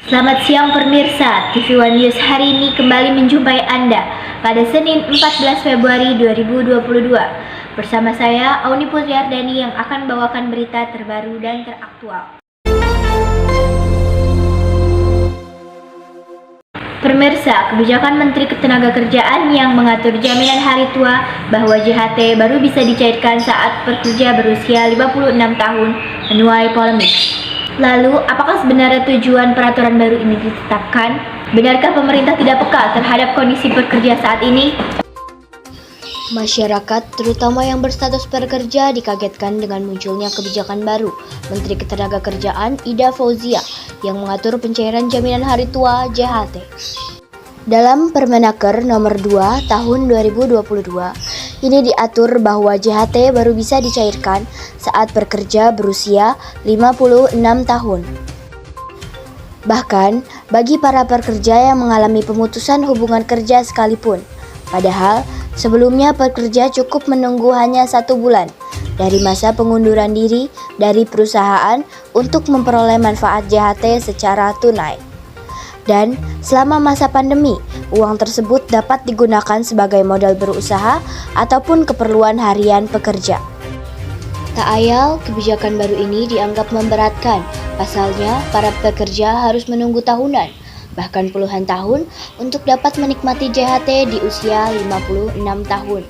Selamat siang pemirsa, TV One News hari ini kembali menjumpai Anda pada Senin 14 Februari 2022. Bersama saya, Auni Putriardani yang akan membawakan berita terbaru dan teraktual. Pemirsa, kebijakan Menteri Ketenagakerjaan yang mengatur jaminan hari tua bahwa JHT baru bisa dicairkan saat pekerja berusia 56 tahun menuai polemik. Lalu, apakah sebenarnya tujuan peraturan baru ini ditetapkan? Benarkah pemerintah tidak peka terhadap kondisi pekerja saat ini? Masyarakat, terutama yang berstatus pekerja, dikagetkan dengan munculnya kebijakan baru Menteri Ketenagakerjaan Ida Fauzia yang mengatur pencairan jaminan hari tua JHT. Dalam Permenaker nomor 2 tahun 2022, ini diatur bahwa JHT baru bisa dicairkan saat pekerja berusia 56 tahun. Bahkan, bagi para pekerja yang mengalami pemutusan hubungan kerja sekalipun. Padahal, sebelumnya pekerja cukup menunggu hanya 1 bulan dari masa pengunduran diri dari perusahaan untuk memperoleh manfaat JHT secara tunai. Dan selama masa pandemi, uang tersebut dapat digunakan sebagai modal berusaha ataupun keperluan harian pekerja. Tak ayal, kebijakan baru ini dianggap memberatkan. Pasalnya, para pekerja harus menunggu tahunan, bahkan puluhan tahun untuk dapat menikmati JHT di usia 56 tahun.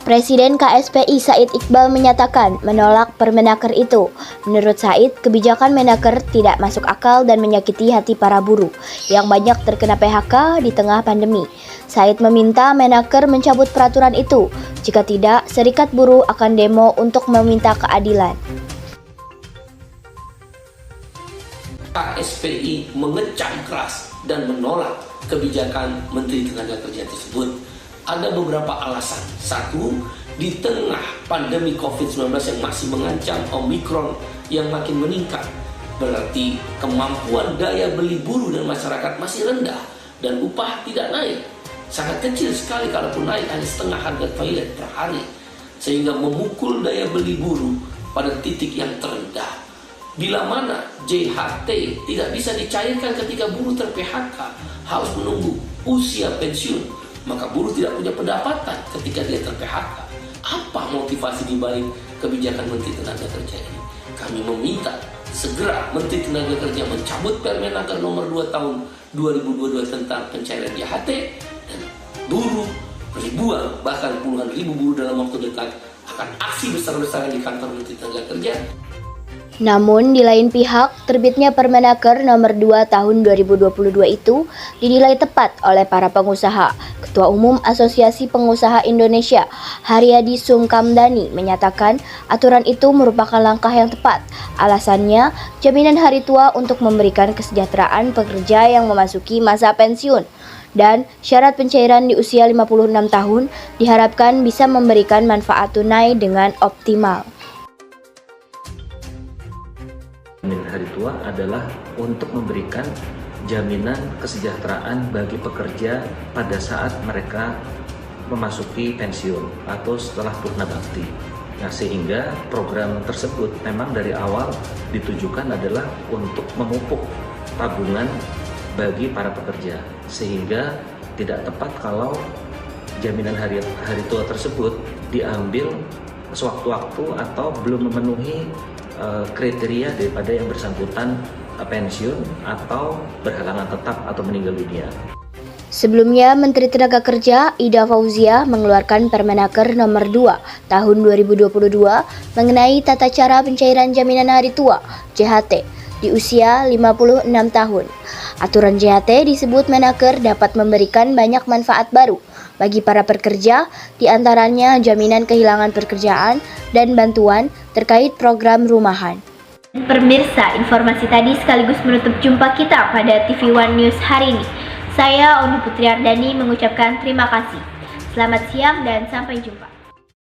Presiden KSPI Said Iqbal menyatakan menolak Permenaker itu. Menurut Said, kebijakan Menaker tidak masuk akal dan menyakiti hati para buruh yang banyak terkena PHK di tengah pandemi. Said meminta Menaker mencabut peraturan itu. Jika tidak, serikat buruh akan demo untuk meminta keadilan. KSPI mengecam keras dan menolak kebijakan Menteri Tenaga Kerja tersebut. Ada beberapa alasan. Satu, di tengah pandemi COVID-19 yang masih mengancam, Omikron yang makin meningkat, berarti kemampuan daya beli buruh dan masyarakat masih rendah dan upah tidak naik. Sangat kecil sekali, kalaupun naik hanya setengah harga toilet per hari, sehingga memukul daya beli buruh pada titik yang terendah. Bila mana JHT tidak bisa dicairkan ketika buruh ter-PHK, harus menunggu usia pensiun, maka buruh tidak punya pendapatan ketika dia ter-PHK. Apa motivasi dibalik kebijakan Menteri Tenaga Kerja ini? Kami meminta segera Menteri Tenaga Kerja mencabut Permenaker nomor 2 tahun 2022 tentang pencairan JHT, dan buruh ribuan, bahkan puluhan ribu buruh dalam waktu dekat akan aksi besar-besaran di kantor Menteri Tenaga Kerja. Namun, di lain pihak, terbitnya Permenaker nomor 2 tahun 2022 itu dinilai tepat oleh para pengusaha. Ketua Umum Asosiasi Pengusaha Indonesia, Haryadi Sukamdhani, menyatakan aturan itu merupakan langkah yang tepat. Alasannya, jaminan hari tua untuk memberikan kesejahteraan pekerja yang memasuki masa pensiun. Dan syarat pencairan di usia 56 tahun diharapkan bisa memberikan manfaat tunai dengan optimal. Jaminan hari tua adalah untuk memberikan jaminan kesejahteraan bagi pekerja pada saat mereka memasuki pensiun atau setelah purna bakti. Nah, sehingga program tersebut memang dari awal ditujukan adalah untuk memupuk tabungan bagi para pekerja, sehingga tidak tepat kalau jaminan hari tua tersebut diambil sewaktu-waktu atau belum memenuhi kriteria daripada yang bersangkutan pensiun atau berhalangan tetap atau meninggal dunia. Sebelumnya, Menteri Tenaga Kerja Ida Fauzia mengeluarkan Permenaker nomor 2 tahun 2022 mengenai tata cara pencairan jaminan hari tua JHT di usia 56 tahun. Aturan JHT disebut Menaker dapat memberikan banyak manfaat baru bagi para pekerja, diantaranya jaminan kehilangan pekerjaan dan bantuan terkait program rumahan. Pemirsa, informasi tadi sekaligus menutup jumpa kita pada TV One News hari ini. Saya Auni Putriardani mengucapkan terima kasih. Selamat siang dan sampai jumpa.